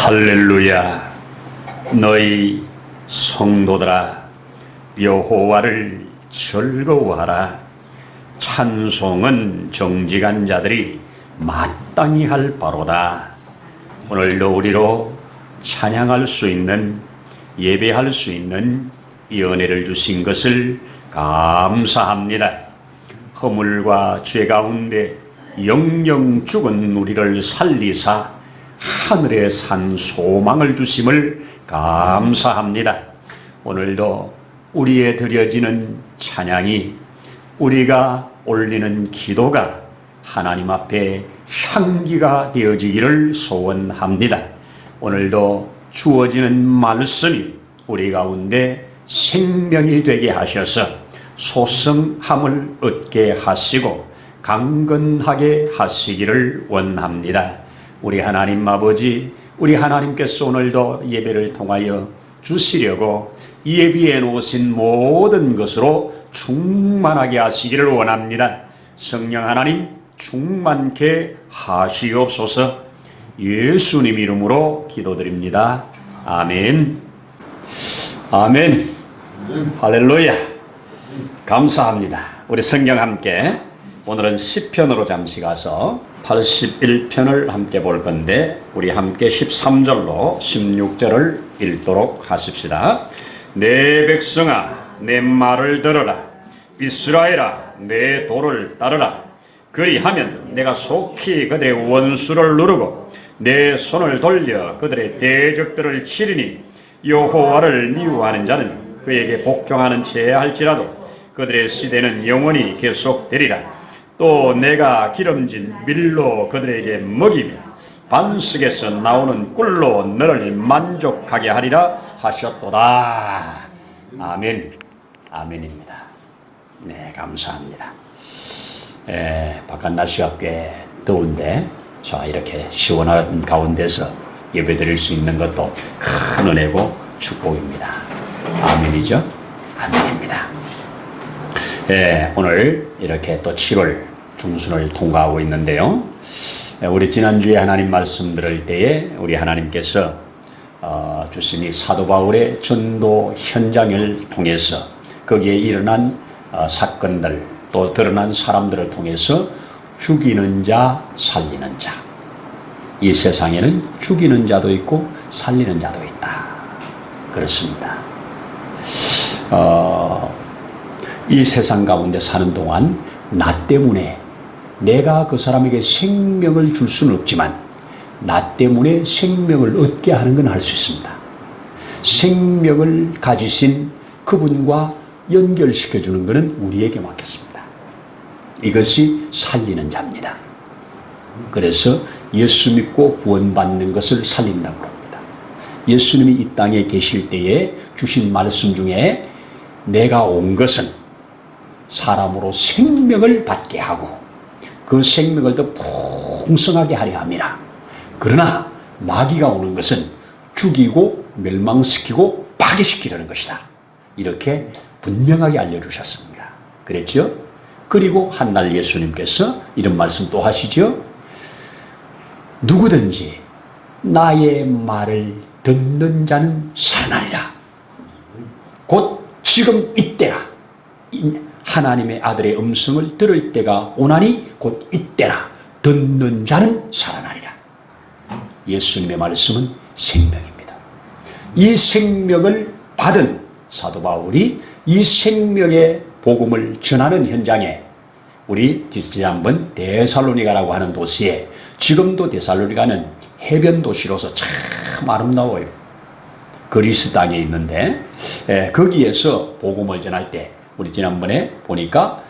할렐루야. 너희 성도들아 여호와를 즐거워하라. 찬송은 정직한 자들이 마땅히 할 바로다. 오늘도 우리로 찬양할 수 있는, 예배할 수 있는 이 은혜를 주신 것을 감사합니다. 허물과 죄 가운데 영영 죽은 우리를 살리사 하늘에 산 소망을 주심을 감사합니다. 오늘도 우리에 드려지는 찬양이, 우리가 올리는 기도가 하나님 앞에 향기가 되어지기를 소원합니다. 오늘도 주어지는 말씀이 우리 가운데 생명이 되게 하셔서 소성함을 얻게 하시고 강건하게 하시기를 원합니다. 우리 하나님 아버지, 우리 하나님께서 오늘도 예배를 통하여 주시려고 예비해 놓으신 모든 것으로 충만하게 하시기를 원합니다. 성령 하나님 충만케 하시옵소서. 예수님 이름으로 기도드립니다. 아멘. 아멘. 할렐루야. 감사합니다. 우리 성경 함께 오늘은 시편으로 잠시 가서 81편을 함께 볼 건데, 우리 함께 13절로 16절을 읽도록 하십시다. 내 백성아, 내 말을 들으라. 이스라엘아, 내 도를 따르라. 그리하면 내가 속히 그들의 원수를 누르고 내 손을 돌려 그들의 대적들을 치리니, 여호와를 미워하는 자는 그에게 복종하는 채 할지라도 그들의 시대는 영원히 계속되리라. 또 내가 기름진 밀로 그들에게 먹이며 반석에서 나오는 꿀로 너를 만족하게 하리라 하셨도다. 아멘. 아멘입니다. 네, 감사합니다. 바깥 날씨가 꽤 더운데 자, 이렇게 시원한 가운데서 예배드릴 수 있는 것도 큰 은혜고 축복입니다. 아멘이죠? 아멘입니다. 오늘 이렇게 또 7월 중순을 통과하고 있는데요. 우리 지난주에 하나님 말씀 들을 때에 우리 하나님께서 주신 이 사도 바울의 전도 현장을 통해서 거기에 일어난 사건들, 또 드러난 사람들을 통해서 죽이는 자, 살리는 자. 이 세상에는 죽이는 자도 있고 살리는 자도 있다. 그렇습니다. 이 세상 가운데 사는 동안 나 때문에 내가 그 사람에게 생명을 줄 수는 없지만 나 때문에 생명을 얻게 하는 건 할 수 있습니다. 생명을 가지신 그분과 연결시켜 주는 것은 우리에게 맡겼습니다. 이것이 살리는 자입니다. 그래서 예수 믿고 구원받는 것을 살린다고 합니다. 예수님이 이 땅에 계실 때에 주신 말씀 중에 내가 온 것은 사람으로 생명을 받게 하고 그 생명을 더 풍성하게 하려 함이라. 그러나 마귀가 오는 것은 죽이고 멸망시키고 파괴시키려는 것이다. 이렇게 분명하게 알려주셨습니다. 그랬죠? 그리고 한날 예수님께서 이런 말씀 또 하시죠. 누구든지 나의 말을 듣는 자는 살아나리라. 곧 지금 이때라. 하나님의 아들의 음성을 들을 때가 오나니 곧 이때라. 듣는 자는 살아나리라. 예수님의 말씀은 생명입니다. 이 생명을 받은 사도 바울이 이 생명의 복음을 전하는 현장에, 우리 지난번 데살로니가라고 하는 도시에, 지금도 데살로니가는 해변 도시로서 참 아름다워요. 그리스 땅에 있는데 거기에서 복음을 전할 때 우리 지난번에 보니까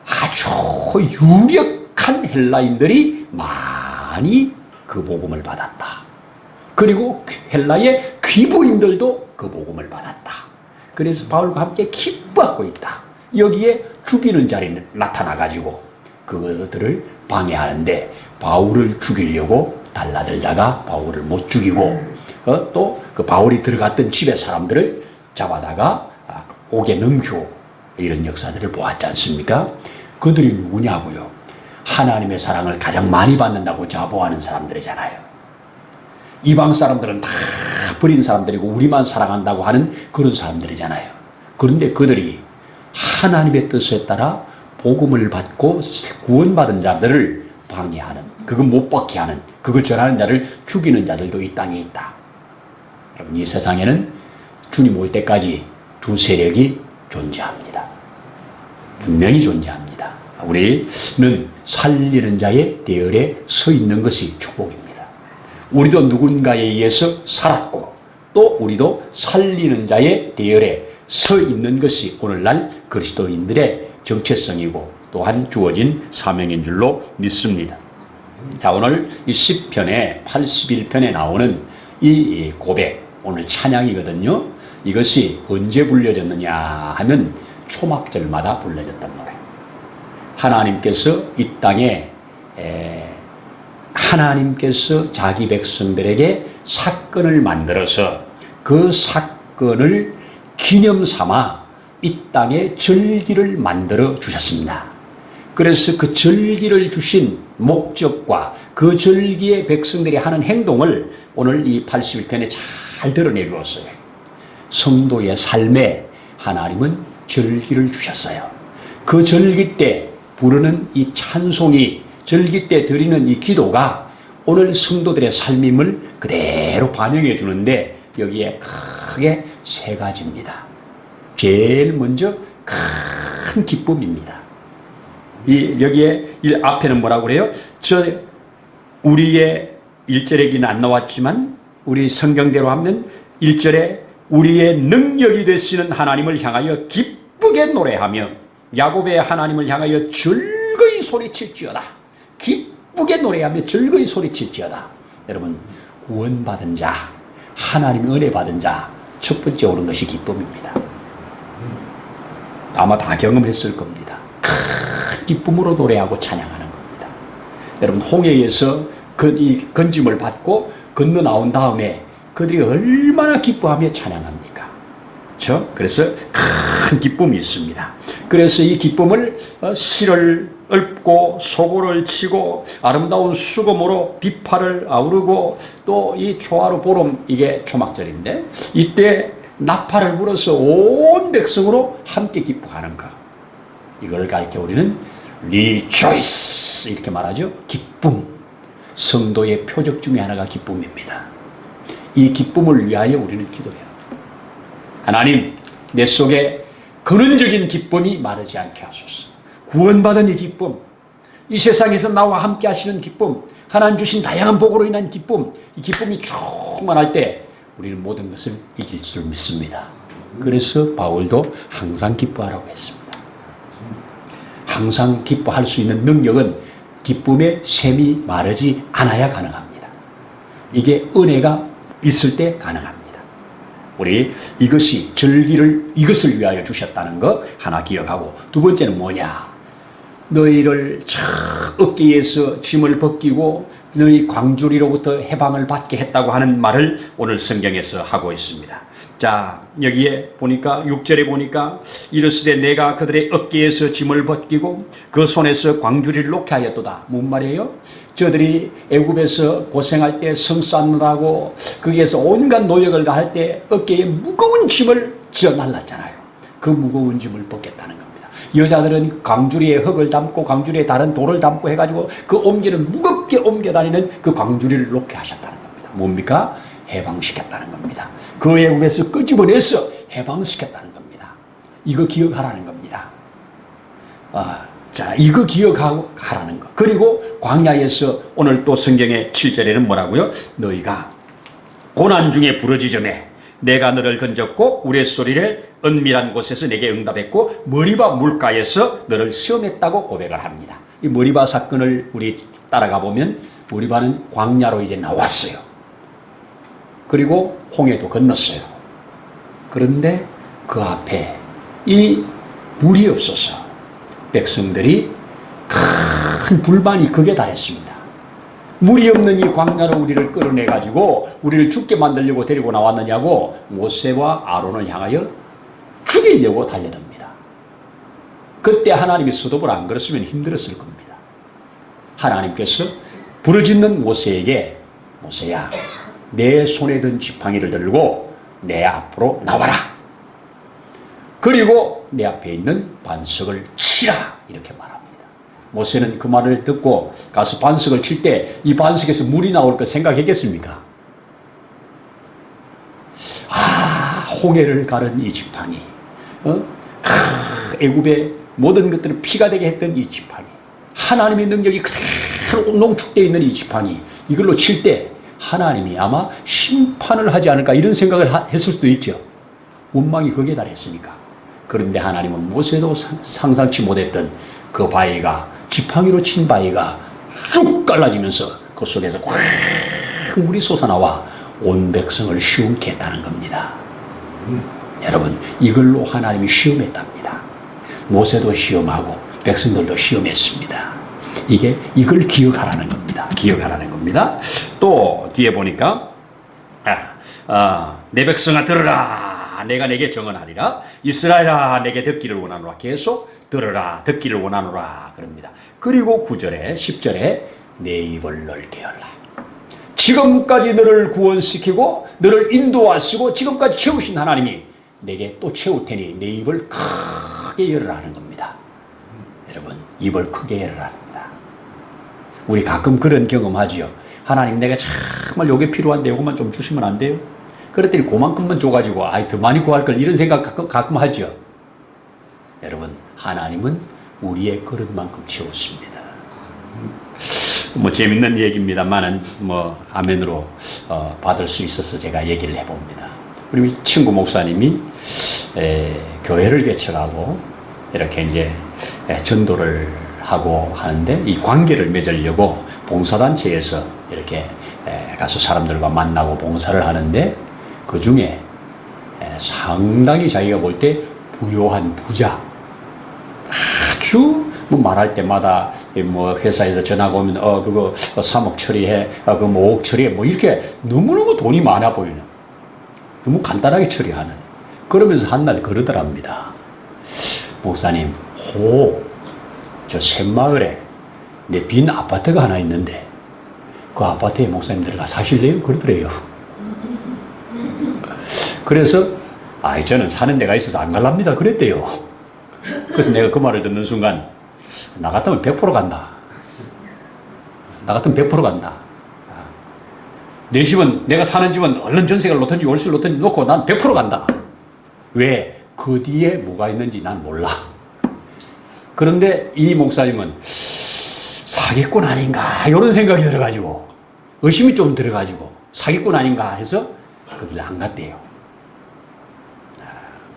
아주 유력한 헬라인들이 많이 그 복음을 받았다. 그리고 헬라의 귀부인들도 그 복음을 받았다. 그래서 바울과 함께 기뻐하고 있다. 여기에 죽이는 자리 나타나가지고 그들을 방해하는데 바울을 죽이려고 달라들다가 바울을 못 죽이고 또 그 바울이 들어갔던 집의 사람들을 잡아다가 옥에 넘기고 이런 역사들을 보았지 않습니까? 그들이 누구냐고요? 하나님의 사랑을 가장 많이 받는다고 자부하는 사람들이잖아요. 이방 사람들은 다 버린 사람들이고 우리만 사랑한다고 하는 그런 사람들이잖아요. 그런데 그들이 하나님의 뜻에 따라 복음을 받고 구원받은 자들을 방해하는, 그거 못 받게 하는, 그거 전하는 자를 죽이는 자들도 이 땅에 있다. 여러분, 이 세상에는 주님 올 때까지 두 세력이 존재합니다. 분명히 존재합니다. 우리는 살리는 자의 대열에 서 있는 것이 축복입니다. 우리도 누군가에 의해서 살았고 또 우리도 살리는 자의 대열에 서 있는 것이 오늘날 그리스도인들의 정체성이고 또한 주어진 사명인 줄로 믿습니다. 자, 오늘 이 10편에 81편에 나오는 이 고백, 오늘 찬양이거든요. 이것이 언제 불려졌느냐 하면 초막절마다 불려졌단 말이에요. 하나님께서 이 땅에 하나님께서 자기 백성들에게 사건을 만들어서 그 사건을 기념 삼아 이 땅에 절기를 만들어 주셨습니다. 그래서 그 절기를 주신 목적과 그 절기의 백성들이 하는 행동을 오늘 이 81편에 잘 드러내 주었어요. 성도의 삶에 하나님은 절기를 주셨어요. 그 절기 때 부르는 이 찬송이, 절기 때 드리는 이 기도가 오늘 성도들의 삶임을 그대로 반영해 주는데 여기에 크게 세 가지입니다. 제일 먼저 큰 기쁨입니다. 여기에 앞에는 뭐라고 그래요? 우리의 1절에는 안 나왔지만 우리 성경대로 하면 1절에 우리의 능력이 되시는 하나님을 향하여 기쁘게 노래하며 야곱의 하나님을 향하여 즐거이 소리칠지어다. 기쁘게 노래하며 즐거이 소리칠지어다. 여러분, 구원받은 자, 하나님의 은혜 받은 자, 첫 번째 오는 것이 기쁨입니다. 아마 다 경험했을 겁니다. 큰 기쁨으로 노래하고 찬양하는 겁니다. 여러분, 홍해에서 이 건짐을 받고 건너 나온 다음에 그들이 얼마나 기뻐하며 찬양합니까? 그렇죠? 그래서 큰 기쁨이 있습니다. 그래서 이 기쁨을 실을 읊고 소고를 치고 아름다운 수금으로 비파를 아우르고 또 이 초하루 보름, 이게 초막절인데 이때 나팔을 불어서 온 백성으로 함께 기뻐하는 것, 이걸 가르쳐 우리는 rejoice 이렇게 말하죠. 기쁨. 성도의 표적 중에 하나가 기쁨입니다. 이 기쁨을 위하여 우리는 기도해야 합니다. 하나님, 내 속에 근원적인 기쁨이 마르지 않게 하소서. 구원받은 이 기쁨, 이 세상에서 나와 함께 하시는 기쁨, 하나님 주신 다양한 복으로 인한 기쁨, 이 기쁨이 충만할 때 우리는 모든 것을 이길 줄 믿습니다. 그래서 바울도 항상 기뻐하라고 했습니다. 항상 기뻐할 수 있는 능력은 기쁨의 샘이 마르지 않아야 가능합니다. 이게 은혜가 있을 때 가능합니다. 우리 이것이 이것을 위하여 주셨다는 거 하나 기억하고, 두 번째는 뭐냐? 너희를 어깨에서 짐을 벗기고 너희 광주리로부터 해방을 받게 했다고 하는 말을 오늘 성경에서 하고 있습니다. 자, 여기에 보니까 6절에 보니까 이르시되 내가 그들의 어깨에서 짐을 벗기고 그 손에서 광주리를 놓게 하였도다. 뭔 말이에요? 저들이 애굽에서 고생할 때 성 쌓느라고 거기에서 온갖 노역을 다할 때 어깨에 무거운 짐을 지어 날랐잖아요. 그 무거운 짐을 벗겠다는 겁니다. 여자들은 광주리에 흙을 담고 광주리에 다른 돌을 담고 해가지고 그 옮기는, 무겁게 옮겨 다니는 그 광주리를 놓게 하셨다는 겁니다. 뭡니까? 해방시켰다는 겁니다. 그 애국에서 끄집어내서 해방시켰다는 겁니다. 이거 기억하라는 겁니다. 자, 이거 기억하라는 거. 그리고 광야에서 오늘 또 성경의 7절에는 뭐라고요? 너희가 고난 중에 부르짖으매 내가 너를 건졌고 우레소리를 은밀한 곳에서 내게 응답했고 머리바 물가에서 너를 시험했다고 고백을 합니다. 이 머리바 사건을 우리 따라가 보면 머리바는 광야로 이제 나왔어요. 그리고 홍해도 건넜어요. 그런데 그 앞에 이 물이 없어서 백성들이 큰 불만이 극에 달했습니다. 물이 없는 이 광야로 우리를 끌어내가지고 우리를 죽게 만들려고 데리고 나왔느냐고 모세와 아론을 향하여 죽이려고 달려듭니다. 그때 하나님이 스톱을 안 걸었으면 힘들었을 겁니다. 하나님께서 부르짖는 모세에게 모세야, 내 손에 든 지팡이를 들고 내 앞으로 나와라. 그리고 내 앞에 있는 반석을 치라. 이렇게 말합니다. 모세는 그 말을 듣고 가서 반석을 칠 때 이 반석에서 물이 나올 거 생각했겠습니까? 홍해를 가른 이 지팡이, 애굽의 모든 것들을 피가 되게 했던 이 지팡이, 하나님의 능력이 그대로 농축되어 있는 이 지팡이, 이걸로 칠 때 하나님이 아마 심판을 하지 않을까 이런 생각을 했을 수도 있죠. 원망이 거기에 달했으니까. 그런데 하나님은 모세도 상상치 못했던 그 바위가, 지팡이로 친 바위가 쭉 갈라지면서 그 속에서 꽉 물이 솟아나와 온 백성을 시험케 했다는 겁니다. 여러분, 이걸로 하나님이 시험했답니다. 모세도 시험하고 백성들도 시험했습니다. 이걸 기억하라는 겁니다. 기억하라는 겁니다. 또 뒤에 보니까 내 백성아 들으라. 내가 내게 정언하리라. 이스라엘아 내게 듣기를 원하노라. 계속 들으라. 듣기를 원하노라. 그럽니다. 그리고 9절에 10절에 내 입을 넓게 열라. 지금까지 너를 구원시키고 너를 인도하시고 지금까지 채우신 하나님이 내게 또 채울 테니 내 입을 크게 열으라는 겁니다. 여러분, 입을 크게 열으랍니다. 우리 가끔 그런 경험하지요. 하나님, 내가 정말 요게 필요한데 요것만 좀 주시면 안 돼요? 그랬더니 그만큼만 줘가지고 더 많이 구할 걸, 이런 생각 가끔 하지요. 여러분, 하나님은 우리의 그릇만큼 채웠습니다. 재밌는 얘기입니다만은 아멘으로 받을 수 있어서 제가 얘기를 해봅니다. 우리 친구 목사님이 교회를 개척하고 이렇게 이제 전도를 하고 하는데, 이 관계를 맺으려고 봉사단체에서 이렇게 가서 사람들과 만나고 봉사를 하는데, 그 중에 상당히 자기가 볼 때 부요한 부자, 아주 말할 때마다 회사에서 전화가 오면 그거 3억 처리해, 그거 5억 처리해, 이렇게 너무너무 돈이 많아 보이는, 너무 간단하게 처리하는, 그러면서 한날 그러더랍니다. 목사님, 저 샘마을에 내 빈 아파트가 하나 있는데 그 아파트에 목사님 들어가 사실래요? 그러더래요. 그래서 저는 사는 데가 있어서 안 갈랍니다 그랬대요. 그래서 내가 그 말을 듣는 순간, 나 같으면 100% 간다. 나 같으면 100% 간다. 내 집은, 내가 사는 집은 얼른 전세를 놓든지 월세를 놓든지 놓고 난 100% 간다. 왜? 그 뒤에 뭐가 있는지 난 몰라. 그런데 이 목사님은 사기꾼 아닌가 이런 생각이 들어가지고, 의심이 좀 들어가지고 사기꾼 아닌가 해서 그 길 안 갔대요.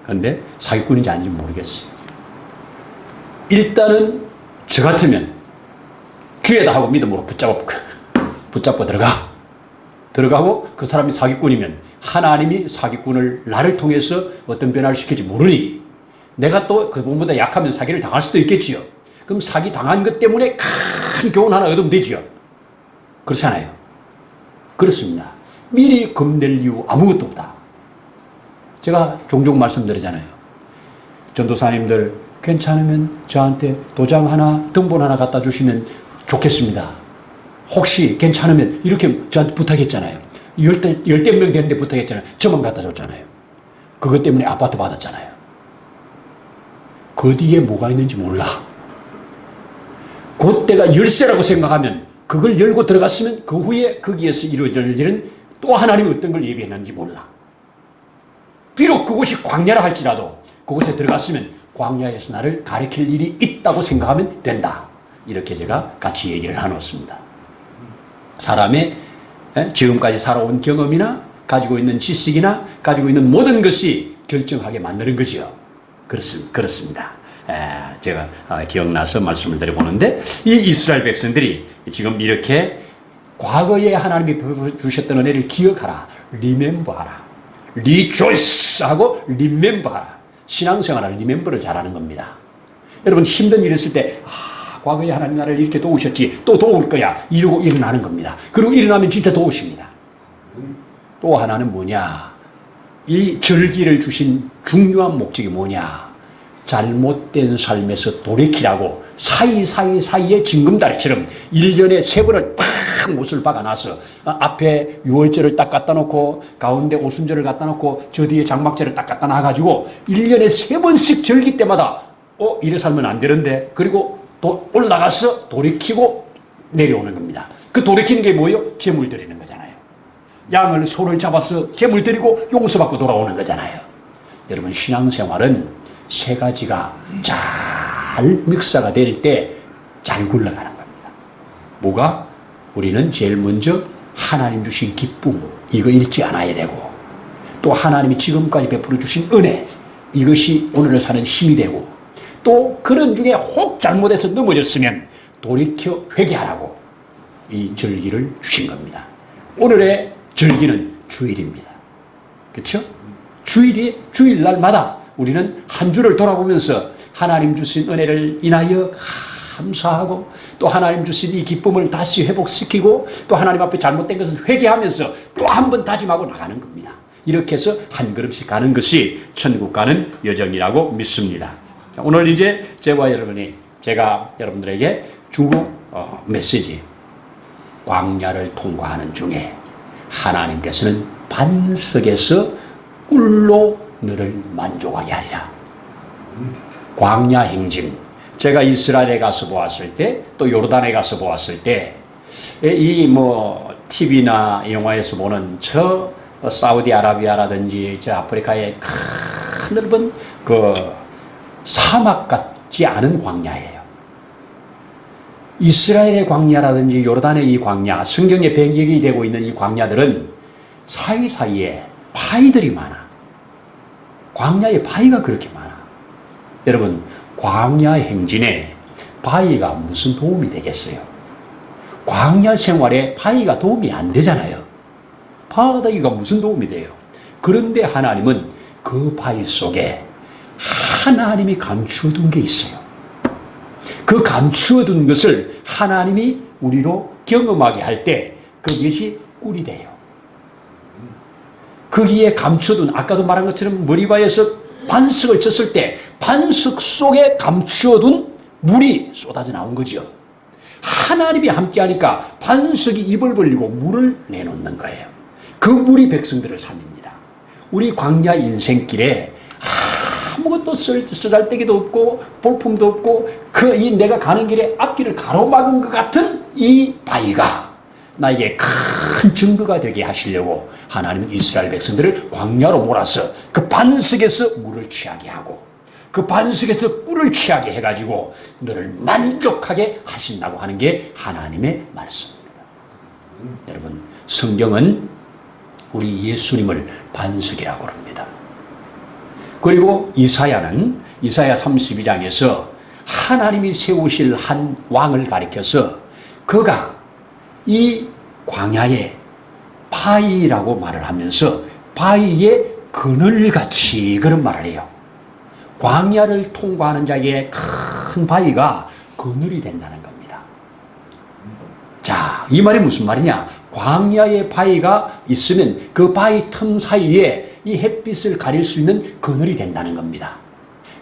그런데 사기꾼인지 아닌지 모르겠어요. 일단은 저 같으면 귀에다 하고 믿음으로 붙잡고 들어가고 그 사람이 사기꾼이면 하나님이 사기꾼을 나를 통해서 어떤 변화를 시킬지 모르니 내가 또 그분보다 약하면 사기를 당할 수도 있겠지요. 그럼 사기 당한 것 때문에 큰 교훈 하나 얻으면 되지요. 그렇잖아요. 그렇습니다. 미리 겁낼 이유 아무것도 없다. 제가 종종 말씀드리잖아요. 전도사님들 괜찮으면 저한테 도장 하나, 등본 하나 갖다 주시면 좋겠습니다. 혹시 괜찮으면 이렇게 저한테 부탁했잖아요. 열댓 명 되는데 부탁했잖아요. 저만 갖다 줬잖아요. 그것 때문에 아파트 받았잖아요. 그 뒤에 뭐가 있는지 몰라. 그때가 열쇠라고 생각하면 그걸 열고 들어갔으면 그 후에 거기에서 이루어질 일은 또 하나님이 어떤 걸 예비했는지 몰라. 비록 그곳이 광야라 할지라도 그곳에 들어갔으면 광야에서 나를 가리킬 일이 있다고 생각하면 된다. 이렇게 제가 같이 얘기를 나눴습니다. 사람의 지금까지 살아온 경험이나 가지고 있는 지식이나 가지고 있는 모든 것이 결정하게 만드는 거죠. 그렇습니다. 제가 기억나서 말씀을 드려보는데, 이 이스라엘 백성들이 지금 이렇게 과거에 하나님이 주셨던 은혜를 기억하라, 리멤버하라, 리조이스 하고 리멤버하라. 신앙생활을 리멤버를 잘하는 겁니다. 여러분, 힘든 일 있을 때 과거에 하나님 나를 이렇게 도우셨지, 또 도울 거야, 이러고 일어나는 겁니다. 그리고 일어나면 진짜 도우십니다. 또 하나는 뭐냐, 이 절기를 주신 중요한 목적이 뭐냐, 잘못된 삶에서 돌이키라고 사이사이에 징검다리처럼 1년에 3번을 탁 큰 못을 박아놔서 앞에 유월절을 딱 갖다 놓고 가운데 오순절을 갖다 놓고 저 뒤에 장막절을 딱 갖다 놔가지고 1년에 3번씩 절기 때마다 이래 살면 안 되는데, 그리고 또 올라가서 돌이키고 내려오는 겁니다. 그 돌이키는 게 뭐예요? 제물 드리는 거잖아요. 양을 소를 잡아서 제물 드리고 용서받고 돌아오는 거잖아요. 여러분, 신앙생활은 세 가지가 잘 믹서가 될 때 잘 굴러가는 겁니다. 뭐가? 우리는 제일 먼저 하나님 주신 기쁨, 이거 잃지 않아야 되고, 또 하나님이 지금까지 베풀어 주신 은혜, 이것이 오늘을 사는 힘이 되고, 또 그런 중에 혹 잘못해서 넘어졌으면 돌이켜 회개하라고 이 절기를 주신 겁니다. 오늘의 절기는 주일입니다. 그렇죠? 주일날마다 우리는 한 주를 돌아보면서 하나님 주신 은혜를 인하여 감사하고, 또 하나님 주신 이 기쁨을 다시 회복시키고, 또 하나님 앞에 잘못된 것을 회개하면서 또 한 번 다짐하고 나가는 겁니다. 이렇게 해서 한 걸음씩 가는 것이 천국 가는 여정이라고 믿습니다. 자, 오늘 이제 제가 여러분들에게 주고 메시지, 광야를 통과하는 중에 하나님께서는 반석에서 꿀로 너를 만족하게 하리라. 광야 행진, 제가 이스라엘에 가서 보았을 때, 또 요르단에 가서 보았을 때, TV나 영화에서 보는 저 사우디아라비아라든지 저 아프리카의 큰 넓은 그 사막 같지 않은 광야예요. 이스라엘의 광야라든지 요르단의 이 광야, 성경의 배경이 되고 있는 이 광야들은 사이사이에 바위들이 많아. 광야에 바위가 그렇게 많아. 여러분, 광야 행진에 바위가 무슨 도움이 되겠어요? 광야 생활에 바위가 도움이 안 되잖아요. 바다기가 무슨 도움이 돼요? 그런데 하나님은 그 바위 속에 하나님이 감추어둔 게 있어요. 그 감추어둔 것을 하나님이 우리로 경험하게 할 때 그것이 꿀이 돼요. 거기에 감추어둔, 아까도 말한 것처럼 머리바에서 반석을 쳤을 때 반석 속에 감추어둔 물이 쏟아져 나온 거죠. 하나님이 함께하니까 반석이 입을 벌리고 물을 내놓는 거예요. 그 물이 백성들을 살립니다. 우리 광야 인생길에 아무것도 쓰잘데기도 없고 볼품도 없고 내가 가는 길에 앞길을 가로막은 것 같은 이 바위가 나에게 큰 증거가 되게 하시려고 하나님은 이스라엘 백성들을 광야로 몰아서 그 반석에서 물을 취하게 하고, 그 반석에서 꿀을 취하게 해가지고 너를 만족하게 하신다고 하는 게 하나님의 말씀입니다. 여러분, 성경은 우리 예수님을 반석이라고 합니다. 그리고 이사야는 이사야 32장에서 하나님이 세우실 한 왕을 가리켜서 그가 이 광야에 바위라고 말을 하면서 바위의 그늘같이 그런 말을 해요. 광야를 통과하는 자에게 큰 바위가 그늘이 된다는 겁니다. 자, 이 말이 무슨 말이냐? 광야에 바위가 있으면 그 바위 틈 사이에 이 햇빛을 가릴 수 있는 그늘이 된다는 겁니다.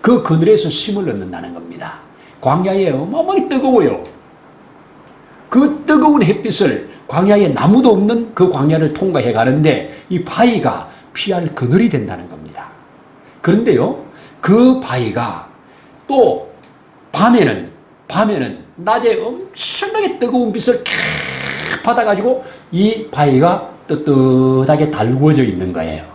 그 그늘에서 심을 얻는다는 겁니다. 광야에 어마어마하게 뜨거워요. 그 뜨거운 햇빛을 광야에 나무도 없는 그 광야를 통과해 가는데 이 바위가 피할 그늘이 된다는 겁니다. 그런데요, 그 바위가 또 밤에는 낮에 엄청나게 뜨거운 빛을 캬 받아가지고 이 바위가 뜨뜻하게 달구어져 있는 거예요.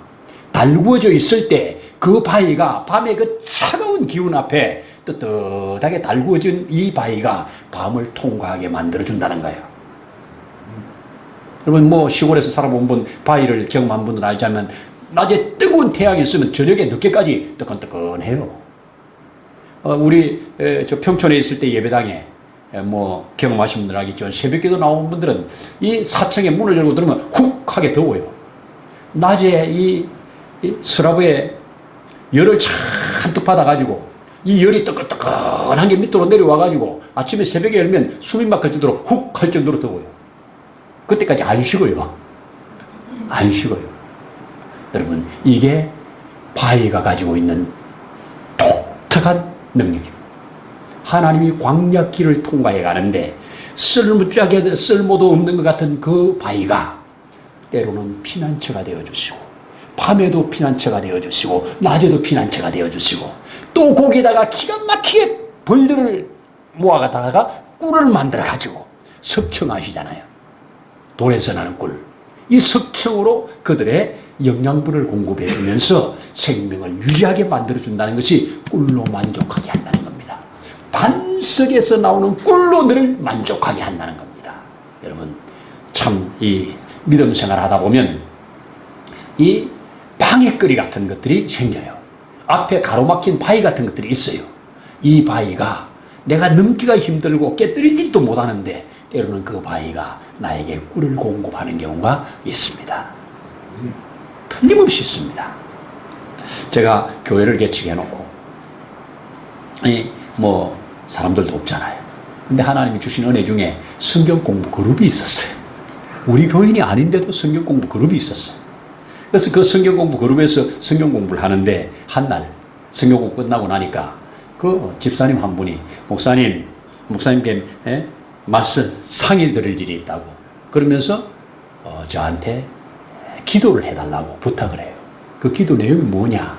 달구어져 있을 때 그 바위가 밤에 그 차가운 기운 앞에 뜨뜻하게 달구어진 이 바위가 밤을 통과하게 만들어준다는 거예요. 여러분, 시골에서 살아본 분, 바위를 경험한 분들 알자면 낮에 뜨거운 태양이 있으면 저녁에 늦게까지 뜨끈뜨끈해요. 우리 저 평촌에 있을 때 예배당에 경험하신 분들 알겠지만 새벽기도 나온 분들은 이 4층에 문을 열고 들으면 훅하게 더워요. 낮에 이 스라브에 열을 잔뜩 받아가지고 이 열이 뜨끈뜨끈한 게 밑으로 내려와가지고 아침에 새벽에 열면 숨이 막힐 정도로 훅 할 정도로 더워요. 그때까지 안 식어요. 안 식어요. 여러분, 이게 바위가 가지고 있는 독특한 능력입니다. 하나님이 광야길을 통과해 가는데 쓸모도 없는 것 같은 그 바위가 때로는 피난처가 되어주시고, 밤에도 피난처가 되어주시고, 낮에도 피난처가 되어주시고, 또 거기다가 기가 막히게 벌들을 모아가다가 꿀을 만들어가지고 석청하시잖아요. 돌에서 나는 꿀. 이 석청으로 그들의 영양분을 공급해 주면서 생명을 유지하게 만들어준다는 것이 꿀로 만족하게 한다는 겁니다. 반석에서 나오는 꿀로 늘 만족하게 한다는 겁니다. 여러분, 참 이 믿음 생활 하다 보면 이 방해거리 같은 것들이 생겨요. 앞에 가로막힌 바위 같은 것들이 있어요. 이 바위가 내가 넘기가 힘들고 깨뜨리지도 못하는데 때로는 그 바위가 나에게 꿀을 공급하는 경우가 있습니다. 틀림없이 있습니다. 제가 교회를 개척해 놓고 뭐 사람들도 없잖아요. 근데 하나님이 주신 은혜 중에 성경 공부 그룹이 있었어요. 우리 교인이 아닌데도 성경 공부 그룹이 있었어요. 그래서 그 성경 공부 그룹에서 성경 공부를 하는데 한날 성경 공부 끝나고 나니까 그 집사님 한 분이 목사님께 말씀 상의 드릴 일이 있다고 그러면서 저한테 기도를 해달라고 부탁을 해요. 그 기도 내용이 뭐냐?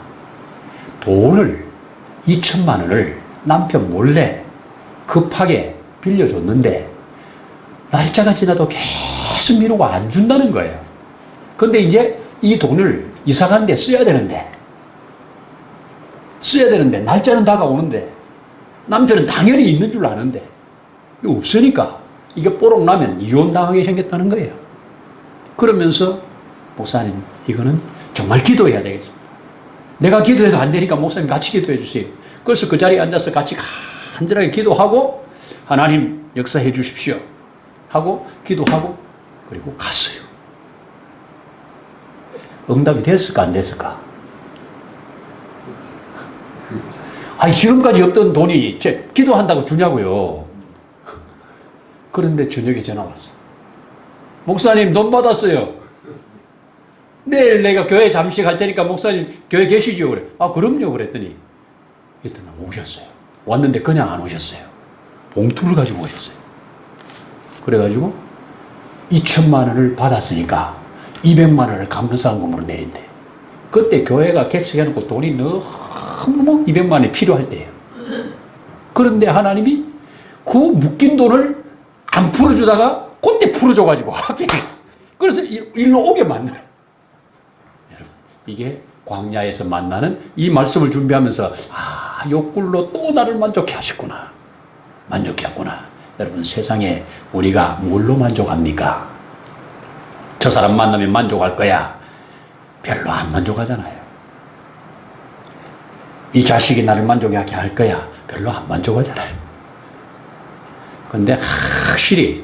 돈을 2천만 원을 남편 몰래 급하게 빌려줬는데 날짜가 지나도 계속 미루고 안 준다는 거예요. 근데 이제 이 돈을 이사 가는 데 써야 되는데 날짜는 다가오는데 남편은 당연히 있는 줄 아는데 없으니까 이게 뽀록 나면 이혼당하게 생겼다는 거예요. 그러면서 목사님, 이거는 정말 기도해야 되겠습니다. 내가 기도해도 안 되니까 목사님 같이 기도해 주세요. 그래서 그 자리에 앉아서 같이 간절하게 기도하고 하나님 역사해 주십시오 하고 기도하고 그리고 갔어요. 응답이 됐을까 안 됐을까? 아니 지금까지 없던 돈이 기도한다고 주냐고요. 그런데 저녁에 전화 왔어. 목사님 돈 받았어요. 내일 내가 교회 잠시 갈 테니까 목사님 교회 계시죠? 그래. 아 그럼요. 그랬더니 이튿날 오셨어요. 왔는데 그냥 안 오셨어요. 봉투를 가지고 오셨어요. 그래가지고 2천만 원을 받았으니까 200만 원을 감사한금으로 내린대. 그때 교회가 개척해놓고 돈이 너무 200만 원이 필요할 때예요. 그런데 하나님이 그 묶인 돈을 안 풀어주다가 그때 풀어줘가지고 하필 그래서 일로 오게 만나요. 여러분, 이게 광야에서 만나는 이 말씀을 준비하면서 요 꿀로 또 나를 만족해 하셨구나. 만족했구나. 여러분, 세상에 우리가 뭘로 만족합니까? 저 사람 만나면 만족할 거야. 별로 안 만족하잖아요. 이 자식이 나를 만족하게 할 거야. 별로 안 만족하잖아요. 근데 확실히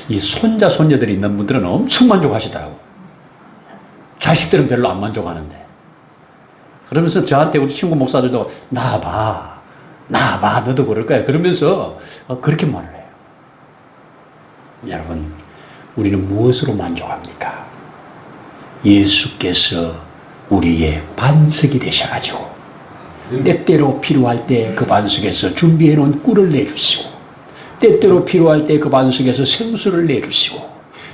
이 손자, 손녀들이 있는 분들은 엄청 만족하시더라고. 자식들은 별로 안 만족하는데. 그러면서 저한테 우리 친구 목사들도 나봐, 너도 그럴 거야. 그러면서 그렇게 말을 해요. 여러분, 우리는 무엇으로 만족합니까? 예수께서 우리의 반석이 되셔가지고 때때로 필요할 때 그 반석에서 준비해 놓은 꿀을 내주시고 때때로 필요할 때 그 반석에서 생수를 내주시고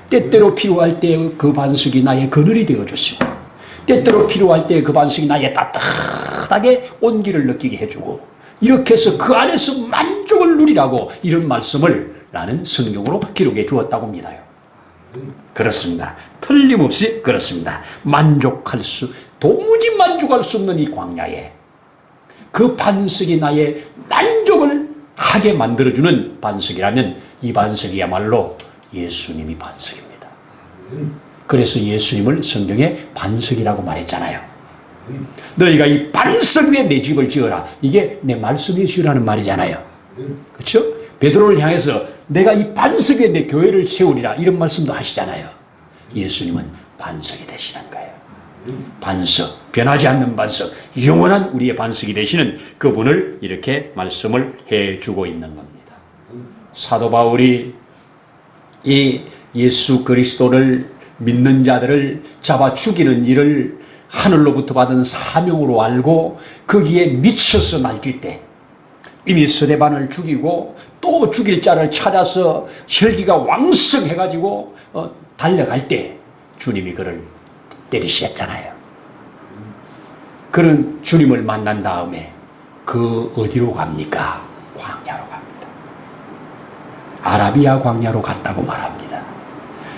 때때로 필요할 때 그 반석이 나의 그늘이 되어주시고 때때로 필요할 때 그 반석이 나의 따뜻하게 온기를 느끼게 해주고 이렇게 해서 그 안에서 만족을 누리라고 이런 말씀을 나는 성경으로 기록해 주었다고 믿어요. 그렇습니다. 틀림없이 그렇습니다. 도무지 만족할 수 없는 이 광야에 그 반석이 나의 만족을 하게 만들어주는 반석이라면 이 반석이야말로 예수님이 반석입니다. 그래서 예수님을 성경에 반석이라고 말했잖아요. 너희가 이 반석 위에 내 집을 지어라. 이게 내 말씀 위에 지으라는 말이잖아요. 그렇죠? 베드로를 향해서 내가 이 반석 위에 내 교회를 세우리라 이런 말씀도 하시잖아요. 예수님은 반석이 되시는 거예요. 반석, 변하지 않는 반석, 영원한 우리의 반석이 되시는 그분을 이렇게 말씀을 해주고 있는 겁니다. 사도 바울이 이 예수 그리스도를 믿는 자들을 잡아 죽이는 일을 하늘로부터 받은 사명으로 알고 거기에 미쳐서 날뛸 때 이미 스데반을 죽이고 또 또 죽일 자를 찾아서 혈기가 왕성해가지고 달려갈 때 주님이 그를 때리셨잖아요. 그런 주님을 만난 다음에 그 어디로 갑니까? 광야로 갑니다. 아라비아 광야로 갔다고 말합니다.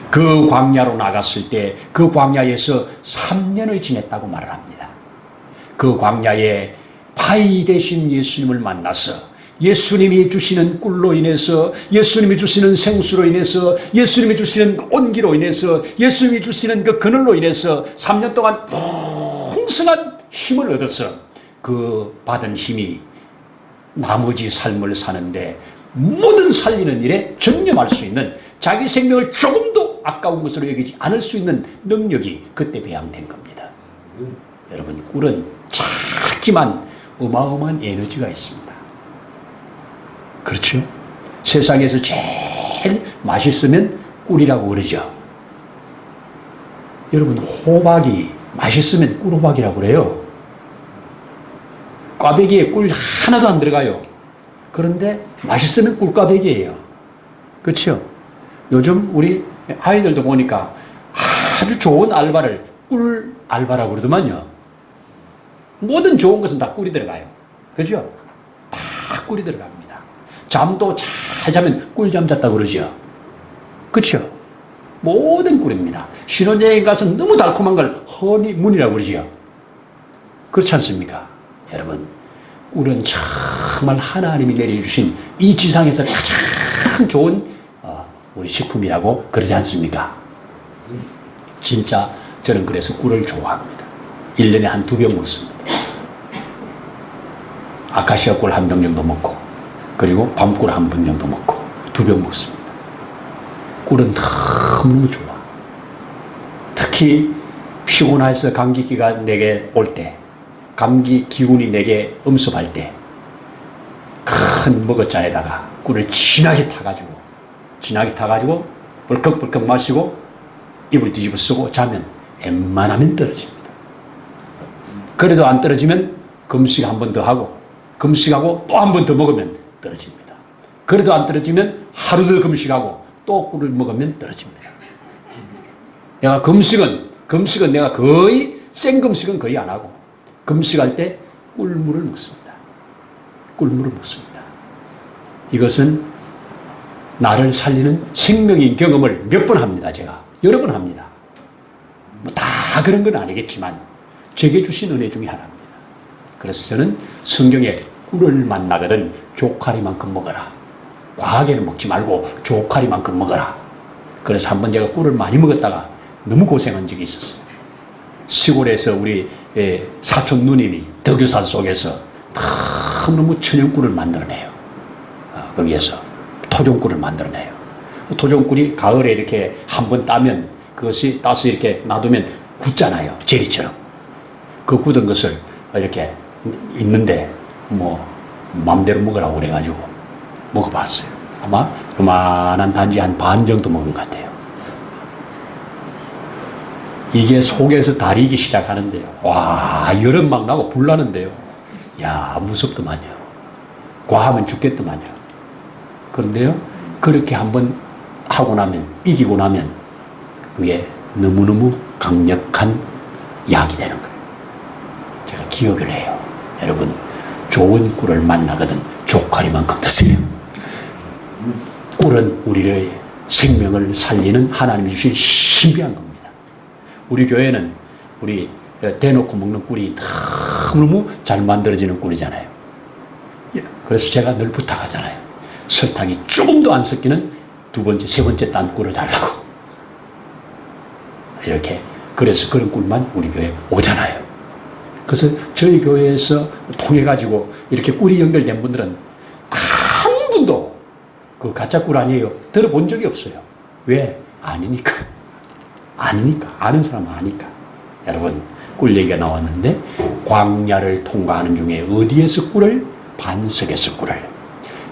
그 광야로 나갔을 때 그 광야에서 3년을 지냈다고 말을 합니다. 그 광야에 바위 대신 예수님을 만나서 예수님이 주시는 꿀로 인해서, 예수님이 주시는 생수로 인해서, 예수님이 주시는 온기로 인해서, 예수님이 주시는 그 그늘로 인해서 3년 동안 풍성한 힘을 얻어서 그 받은 힘이 나머지 삶을 사는데 모든 살리는 일에 전념할 수 있는, 자기 생명을 조금도 아까운 것으로 여기지 않을 수 있는 능력이 그때 배양된 겁니다. 여러분, 꿀은 작지만 어마어마한 에너지가 있습니다. 그렇죠? 세상에서 제일 맛있으면 꿀이라고 그러죠. 여러분, 호박이 맛있으면 꿀호박이라고 그래요. 꽈배기에 꿀 하나도 안 들어가요. 그런데 맛있으면 꿀꽈배기예요. 그렇죠? 요즘 우리 아이들도 보니까 아주 좋은 알바를 꿀 알바라고 그러더만요. 모든 좋은 것은 다 꿀이 들어가요. 그죠? 다 꿀이 들어갑니다. 잠도 잘 자면 꿀잠 잤다고 그러죠. 그렇죠? 모든 꿀입니다. 신혼여행 가서 너무 달콤한 걸 허니문이라고 그러죠. 그렇지 않습니까? 여러분, 꿀은 정말 하나님이 내려주신 이 지상에서 가장 좋은 우리 식품이라고 그러지 않습니까? 진짜 저는 그래서 꿀을 좋아합니다. 1년에 한 2병 먹습니다. 아카시아 꿀 1병 정도 먹고, 그리고 밤꿀 1병 정도 먹고 2병 먹습니다. 꿀은 너무 좋아. 특히 피곤해서 감기기가 내게 올 때, 감기 기운이 내게 엄습할 때 큰 머그잔에다가 꿀을 진하게 타가지고 벌컥벌컥 마시고 입을 뒤집어 쓰고 자면 웬만하면 떨어집니다. 그래도 안 떨어지면 금식 한 번 더 하고, 금식하고 또 한 번 더 먹으면 떨어집니다. 그래도 안 떨어지면 하루 더 금식하고 또 꿀을 먹으면 떨어집니다. 내가 금식은 내가 거의 생금식은 거의 안 하고, 금식할 때 꿀물을 먹습니다. 꿀물을 먹습니다. 이것은 나를 살리는 생명인 경험을 몇 번 합니다. 제가 여러 번 합니다. 뭐 다 그런 건 아니겠지만 제게 주신 은혜 중에 하나입니다. 그래서 저는 성경에 꿀을 만나거든 조카리만큼 먹어라. 과하게는 먹지 말고 조카리만큼 먹어라. 그래서 한번 제가 꿀을 많이 먹었다가 너무 고생한 적이 있었어요. 시골에서 우리 사촌 누님이 덕유산 속에서 너무 천연꿀을 만들어내요. 거기에서 토종꿀을 만들어내요. 토종꿀이 가을에 이렇게 한번 따면 그것이 따서 이렇게 놔두면 굳잖아요. 제리처럼. 그 굳은 것을 이렇게 있는데 뭐 마음대로 먹으라고 그래가지고 먹어봤어요. 아마 요만한 단지 한 반 정도 먹은 것 같아요. 이게 속에서 다리기 시작하는데요. 와, 여름 막 나고 불 나는데요. 야, 무섭더만요. 과하면 죽겠더만요. 그런데요, 그렇게 한번 하고 나면, 이기고 나면 그게 너무너무 강력한 약이 되는 거예요. 제가 기억을 해요. 여러분, 좋은 꿀을 만나거든 조카리만큼 드세요. 꿀은 우리의 생명을 살리는 하나님이 주신 신비한 겁니다. 우리 교회는 우리 대놓고 먹는 꿀이 너무 잘 만들어지는 꿀이잖아요. 그래서 제가 늘 부탁하잖아요. 설탕이 조금도 안 섞이는 2번째, 3번째 딴 꿀을 달라고. 이렇게. 그래서 그런 꿀만 우리 교회에 오잖아요. 그래서 저희 교회에서 통해가지고 이렇게 꿀이 연결된 분들은 한 분도 그 가짜 꿀 아니에요 들어본 적이 없어요. 왜? 아니니까. 아는 사람은 아니까. 여러분, 꿀 얘기가 나왔는데 광야를 통과하는 중에 어디에서 꿀을? 반석에서 꿀을.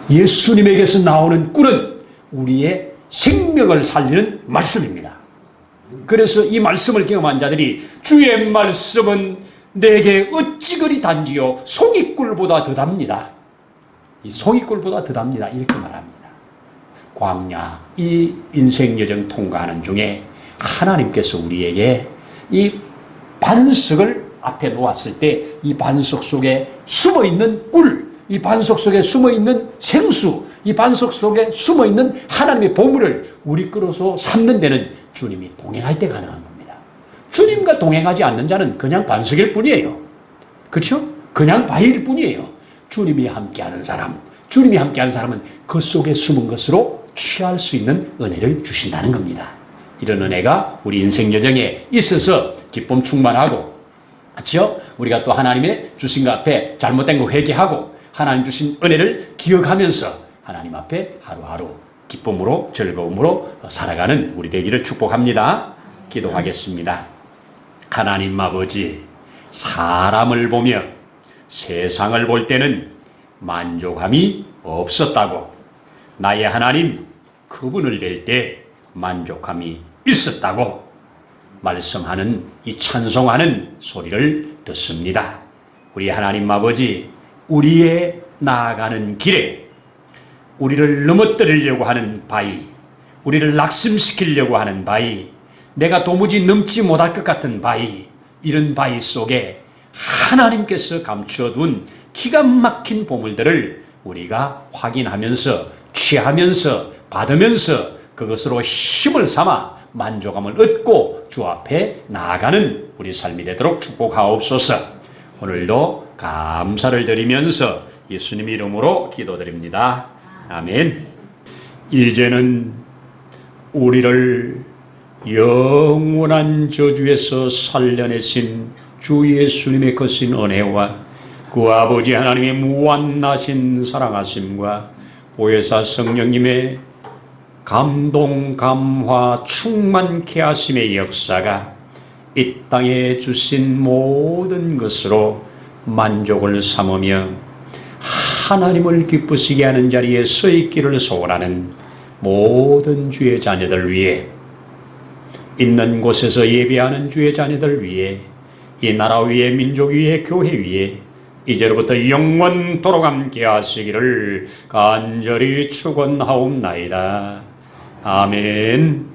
예수님에게서 나오는 꿀은 우리의 생명을 살리는 말씀입니다. 그래서 이 말씀을 경험한 자들이 주의 말씀은 내게 어찌 그리 단지요 송이꿀보다 더 답니다. 이 송이꿀보다 더 답니다. 이렇게 말합니다. 광야, 이 인생 여정 통과하는 중에 하나님께서 우리에게 이 반석을 앞에 놓았을 때 이 반석 속에 숨어있는 꿀, 이 반석 속에 숨어있는 생수, 이 반석 속에 숨어있는 하나님의 보물을 우리 끌어서 삼는 데는 주님이 동행할 때 가능한 겁니다. 주님과 동행하지 않는 자는 그냥 반석일 뿐이에요. 그렇죠? 그냥 바위일 뿐이에요. 주님이 함께하는 사람, 주님이 함께하는 사람은 그 속에 숨은 것으로 취할 수 있는 은혜를 주신다는 겁니다. 이런 은혜가 우리 인생 여정에 있어서 기쁨 충만하고, 그렇죠? 우리가 또 하나님의 주신 것 앞에 잘못된 거 회개하고 하나님 주신 은혜를 기억하면서 하나님 앞에 하루하루 기쁨으로 즐거움으로 살아가는 우리 되기를 축복합니다. 기도하겠습니다. 하나님 아버지, 사람을 보며 세상을 볼 때는 만족함이 없었다고, 나의 하나님 그분을 뵐 때 만족함이 있었다고 말씀하는 이 찬송하는 소리를 듣습니다. 우리 하나님 아버지, 우리의 나아가는 길에 우리를 넘어뜨리려고 하는 바위, 우리를 낙심시키려고 하는 바위, 내가 도무지 넘지 못할 것 같은 바위, 이런 바위 속에 하나님께서 감추어둔 기가 막힌 보물들을 우리가 확인하면서 취하면서 받으면서 그것으로 힘을 삼아 만족함을 얻고 주 앞에 나아가는 우리 삶이 되도록 축복하옵소서. 오늘도 감사를 드리면서 예수님 이름으로 기도드립니다. 아멘. 이제는 우리를 영원한 저주에서 살려내신 주 예수님의 거신 은혜와 그 아버지 하나님의 무한하신 사랑하심과 보혜사 성령님의 감동, 감화, 충만케 하심의 역사가 이 땅에 주신 모든 것으로 만족을 삼으며 하나님을 기쁘시게 하는 자리에 서 있기를 소원하는 모든 주의 자녀들 위해, 있는 곳에서 예배하는 주의 자녀들 위해, 이 나라 위에, 민족 위에, 교회 위에 이제로부터 영원토록 함께 하시기를 간절히 축원하옵나이다. 아멘.